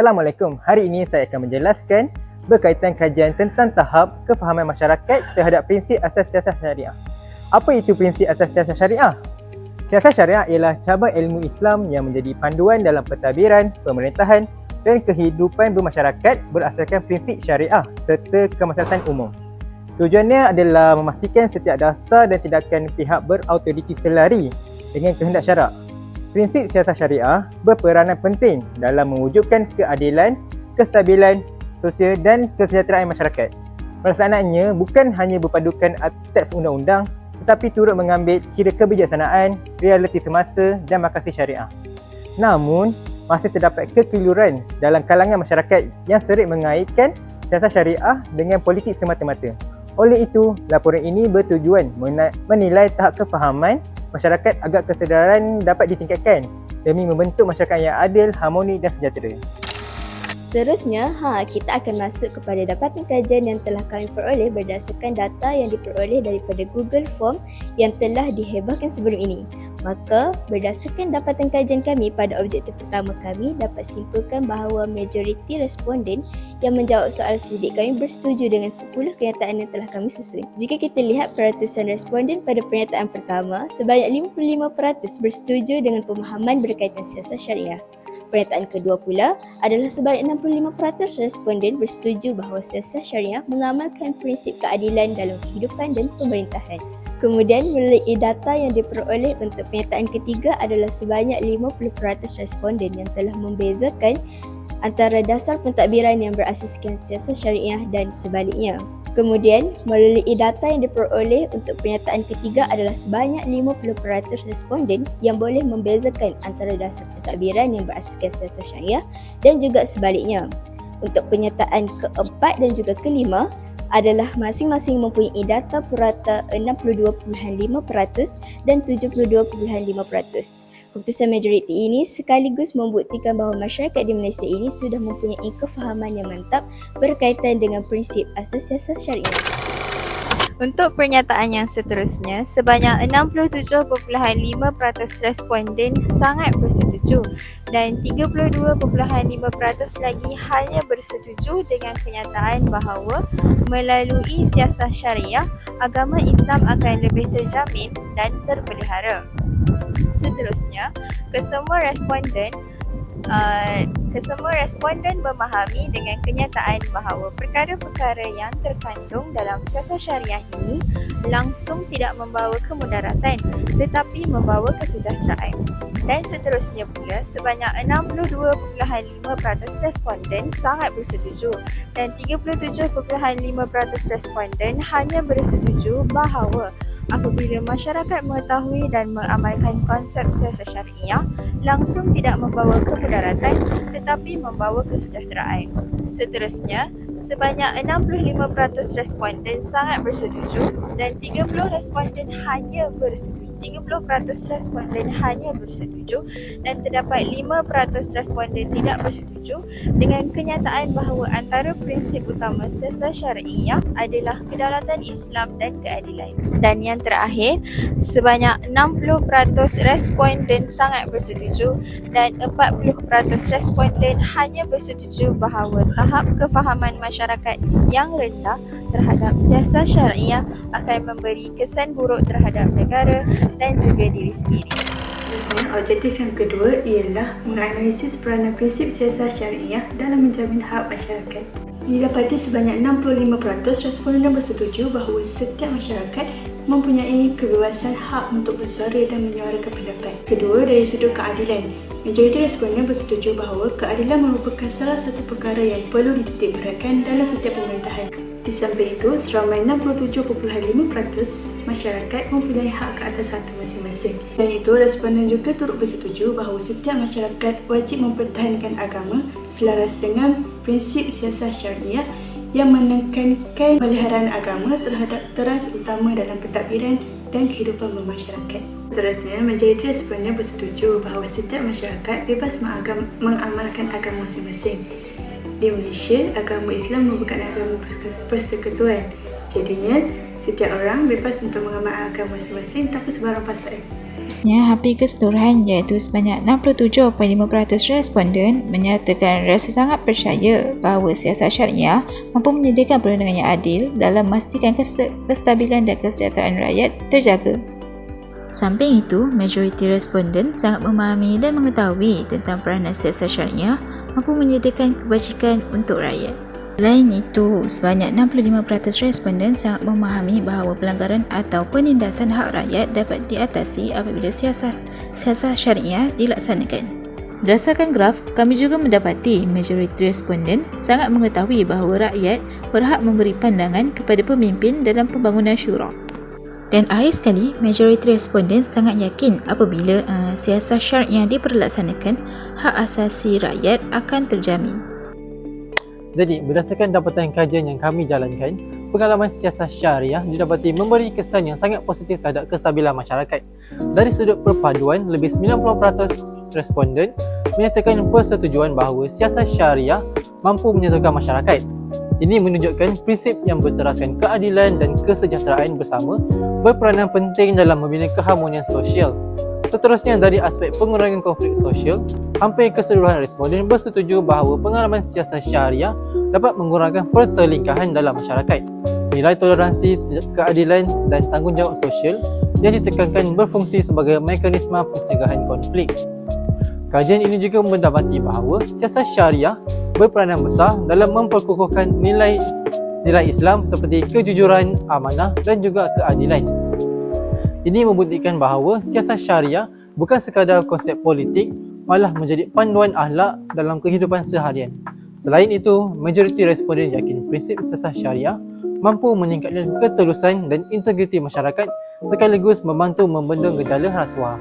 Assalamualaikum. Hari ini saya akan menjelaskan berkaitan kajian tentang tahap kefahaman masyarakat terhadap prinsip asas siasat syariah. Apa itu prinsip asas siasat syariah? Siasat syariah ialah cabang ilmu Islam yang menjadi panduan dalam pentadbiran, pemerintahan dan kehidupan bermasyarakat berasaskan prinsip syariah serta kemaslahatan umum. Tujuannya adalah memastikan setiap dasar dan tindakan pihak berautoriti selari dengan kehendak syarak. Prinsip siasat syariah berperanan penting dalam mewujudkan keadilan, kestabilan sosial dan kesejahteraan masyarakat. Pelaksanaannya bukan hanya berpadukan teks undang-undang tetapi turut mengambil kira kebijaksanaan, realiti semasa dan makasih syariah. Namun, masih terdapat kekeliruan dalam kalangan masyarakat yang sering mengaitkan siasat syariah dengan politik semata-mata. Oleh itu, laporan ini bertujuan menilai tahap kefahaman masyarakat agar kesedaran dapat ditingkatkan demi membentuk masyarakat yang adil, harmoni dan sejahtera. Seterusnya, kita akan masuk kepada dapatan kajian yang telah kami peroleh berdasarkan data yang diperoleh daripada Google Form yang telah dihebahkan sebelum ini. Maka, berdasarkan dapatan kajian kami pada objektif pertama kami dapat simpulkan bahawa majoriti responden yang menjawab soal sidik kami bersetuju dengan 10 kenyataan yang telah kami susun. Jika kita lihat peratusan responden pada pernyataan pertama, sebanyak 55% bersetuju dengan pemahaman berkaitan siasat syariah. Pernyataan kedua pula adalah sebanyak 65% responden bersetuju bahawa siasat syariah mengamalkan prinsip keadilan dalam kehidupan dan pemerintahan. Kemudian melalui data yang diperoleh untuk pernyataan ketiga adalah sebanyak 50% responden yang telah membezakan antara dasar pentadbiran yang berasaskan siasat syariah dan sebaliknya. Kemudian, melalui data yang diperoleh untuk pernyataan ketiga adalah sebanyak 50% responden yang boleh membezakan antara dasar pentadbiran yang berasaskan siasat syariah dan juga sebaliknya. Untuk pernyataan keempat dan juga kelima adalah masing-masing mempunyai data purata 62.5% dan 72.5%. Keputusan majoriti ini sekaligus membuktikan bahawa masyarakat di Malaysia ini sudah mempunyai kefahaman yang mantap berkaitan dengan prinsip asas siasat syariah. Untuk pernyataan yang seterusnya, sebanyak 67.5% responden sangat bersetuju dan 32.5% lagi hanya bersetuju dengan kenyataan bahawa melalui siasat syariah, agama Islam akan lebih terjamin dan terpelihara. Seterusnya, kesemua responden memahami dengan kenyataan bahawa perkara-perkara yang terkandung dalam siasat syariah ini langsung tidak membawa kemudaratan tetapi membawa kesejahteraan. Dan seterusnya pula, sebanyak 62.5% responden sangat bersetuju dan 37.5% responden hanya bersetuju bahawa apabila masyarakat mengetahui dan mengamalkan konsep siasat syariah langsung tidak membawa kemudaratan tetapi membawa kesejahteraan. Seterusnya, sebanyak 65% responden sangat bersetuju dan 30% responden hanya bersetuju dan terdapat 5% responden tidak bersetuju dengan kenyataan bahawa antara prinsip utama siasat syariah adalah kedaulatan Islam dan keadilan. Dan yang terakhir, sebanyak 60% responden sangat bersetuju dan 40% responden hanya bersetuju bahawa tahap kefahaman masyarakat yang rendah terhadap siasat syariah akan memberi kesan buruk terhadap negara dan juga diri sendiri. Objektif yang kedua ialah menganalisis peranan prinsip siasat syariah dalam menjamin hak masyarakat. Didapati sebanyak 65% responden bersetuju bahawa setiap masyarakat mempunyai kebebasan hak untuk bersuara dan menyuarakan pendapat. Kedua, dari sudut keadilan, majoriti responden bersetuju bahawa keadilan merupakan salah satu perkara yang perlu dititik beratkan dalam setiap pemerintahan. Di samping itu, seramai 67.5% masyarakat mempunyai hak ke atas harta masing-masing. Dan itu, responden juga turut bersetuju bahawa setiap masyarakat wajib mempertahankan agama selaras dengan prinsip siasat syariah yang menekankan pemeliharaan agama terhadap teras utama dalam pentadbiran dan kehidupan bermasyarakat. Seterusnya, majoriti responden bersetuju bahawa setiap masyarakat bebas mengamalkan agama masing-masing. Di Malaysia, agama Islam merupakan agama persekutuan. Jadinya, Setiap orang bebas untuk mengamalkan agama masing-masing tanpa sebarang paksaan. Hampir keseluruhan iaitu sebanyak 67.5% responden menyatakan rasa sangat percaya bahawa siasat syariah mampu menyediakan perundangan yang adil dalam memastikan kestabilan dan kesejahteraan rakyat terjaga. Samping itu, majoriti responden sangat memahami dan mengetahui tentang peranan siasat syariah mampu menyediakan kebajikan untuk rakyat. Selain itu, sebanyak 65% responden sangat memahami bahawa pelanggaran atau penindasan hak rakyat dapat diatasi apabila siasat syariah dilaksanakan. Berdasarkan graf, kami juga mendapati majoriti responden sangat mengetahui bahawa rakyat berhak memberi pandangan kepada pemimpin dalam pembangunan syura. Dan akhir sekali, majoriti responden sangat yakin apabila siasat syariah diperlaksanakan, hak asasi rakyat akan terjamin. Jadi, berdasarkan dapatan kajian yang kami jalankan, pengalaman siasat syariah didapati memberi kesan yang sangat positif terhadap kestabilan masyarakat. Dari sudut perpaduan, lebih 90% responden menyatakan persetujuan bahawa siasat syariah mampu menyatukan masyarakat. Ini menunjukkan prinsip yang berteraskan keadilan dan kesejahteraan bersama berperanan penting dalam membina keharmonian sosial. Seterusnya, dari aspek pengurangan konflik sosial, hampir keseluruhan responden bersetuju bahawa pengalaman siasat syariah dapat mengurangkan pertelingkahan dalam masyarakat. Nilai toleransi, keadilan dan tanggungjawab sosial yang ditekankan berfungsi sebagai mekanisme pencegahan konflik. Kajian ini juga mendapati bahawa siasat syariah berperanan besar dalam memperkukuhkan nilai Islam seperti kejujuran, amanah dan juga keadilan. Ini membuktikan bahawa siasat syariah bukan sekadar konsep politik, malah menjadi panduan akhlak dalam kehidupan seharian. Selain itu, majoriti responden yakin prinsip siasat syariah mampu meningkatkan ketulusan dan integriti masyarakat sekaligus membantu membendung gejala rasuah.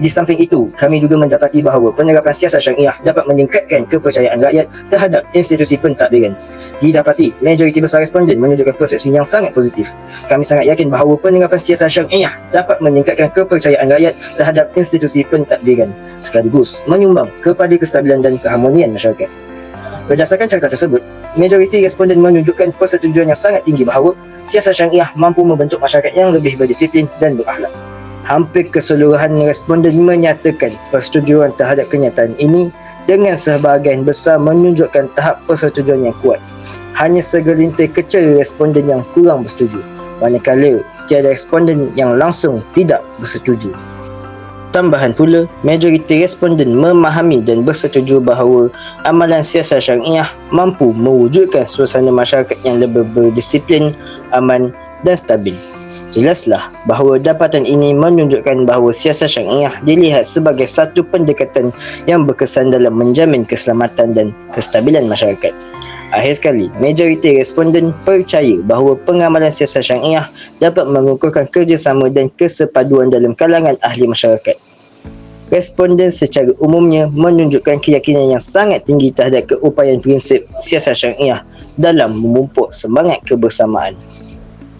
Di samping itu, kami juga mendapati bahawa penerapan siasat syariah dapat meningkatkan kepercayaan rakyat terhadap institusi pentadbiran. Didapati, majoriti besar responden menunjukkan persepsi yang sangat positif. Kami sangat yakin bahawa penerapan siasat syariah dapat meningkatkan kepercayaan rakyat terhadap institusi pentadbiran, sekaligus menyumbang kepada kestabilan dan keharmonian masyarakat. Berdasarkan carta tersebut, majoriti responden menunjukkan persetujuan yang sangat tinggi bahawa siasat syariah mampu membentuk masyarakat yang lebih berdisiplin dan berakhlak. Hampir keseluruhan responden menyatakan persetujuan terhadap kenyataan ini dengan sebahagian besar menunjukkan tahap persetujuan yang kuat. Hanya segelintir kecil responden yang kurang bersetuju, manakala tiada responden yang langsung tidak bersetuju. Tambahan pula, majoriti responden memahami dan bersetuju bahawa amalan siasat syariah mampu mewujudkan suasana masyarakat yang lebih berdisiplin, aman dan stabil. Jelaslah bahawa dapatan ini menunjukkan bahawa siasat syariah dilihat sebagai satu pendekatan yang berkesan dalam menjamin keselamatan dan kestabilan masyarakat. Akhir sekali, majoriti responden percaya bahawa pengamalan siasat syariah dapat mengukuhkan kerjasama dan kesepaduan dalam kalangan ahli masyarakat. Responden secara umumnya menunjukkan keyakinan yang sangat tinggi terhadap keupayaan prinsip siasat syariah dalam memupuk semangat kebersamaan,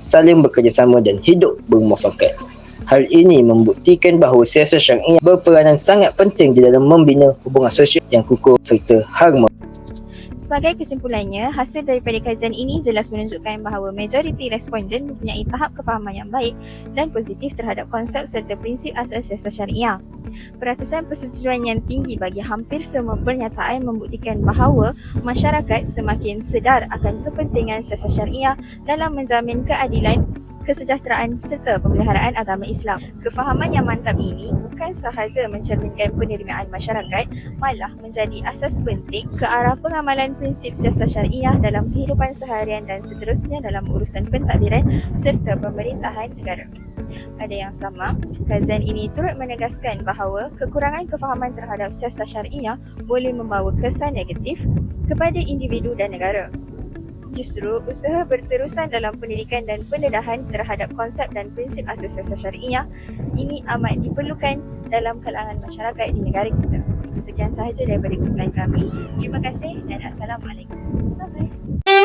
saling bekerjasama dan hidup bermuafakat. Hal ini membuktikan bahawa siasat syariah berperanan sangat penting di dalam membina hubungan sosial yang kukuh serta harmoni. Sebagai kesimpulannya, hasil daripada kajian ini jelas menunjukkan bahawa majoriti responden mempunyai tahap kefahaman yang baik dan positif terhadap konsep serta prinsip asas siasat syariah. Peratusan persetujuan yang tinggi bagi hampir semua pernyataan membuktikan bahawa masyarakat semakin sedar akan kepentingan siasat syariah dalam menjamin keadilan, kesejahteraan serta pemeliharaan agama Islam. Kefahaman yang mantap ini bukan sahaja mencerminkan penerimaan masyarakat, malah menjadi asas penting ke arah pengamalan prinsip siasat syariah dalam kehidupan seharian dan seterusnya dalam urusan pentadbiran serta pemerintahan negara. Pada yang sama, kajian ini turut menegaskan bahawa kekurangan kefahaman terhadap siasat syariah boleh membawa kesan negatif kepada individu dan negara. Justru, usaha berterusan dalam pendidikan dan pendedahan terhadap konsep dan prinsip asas siasat syariah ini amat diperlukan dalam kalangan masyarakat di negara kita. Sekian sahaja daripada kumpulan kami. Terima kasih dan Assalamualaikum. Bye-bye.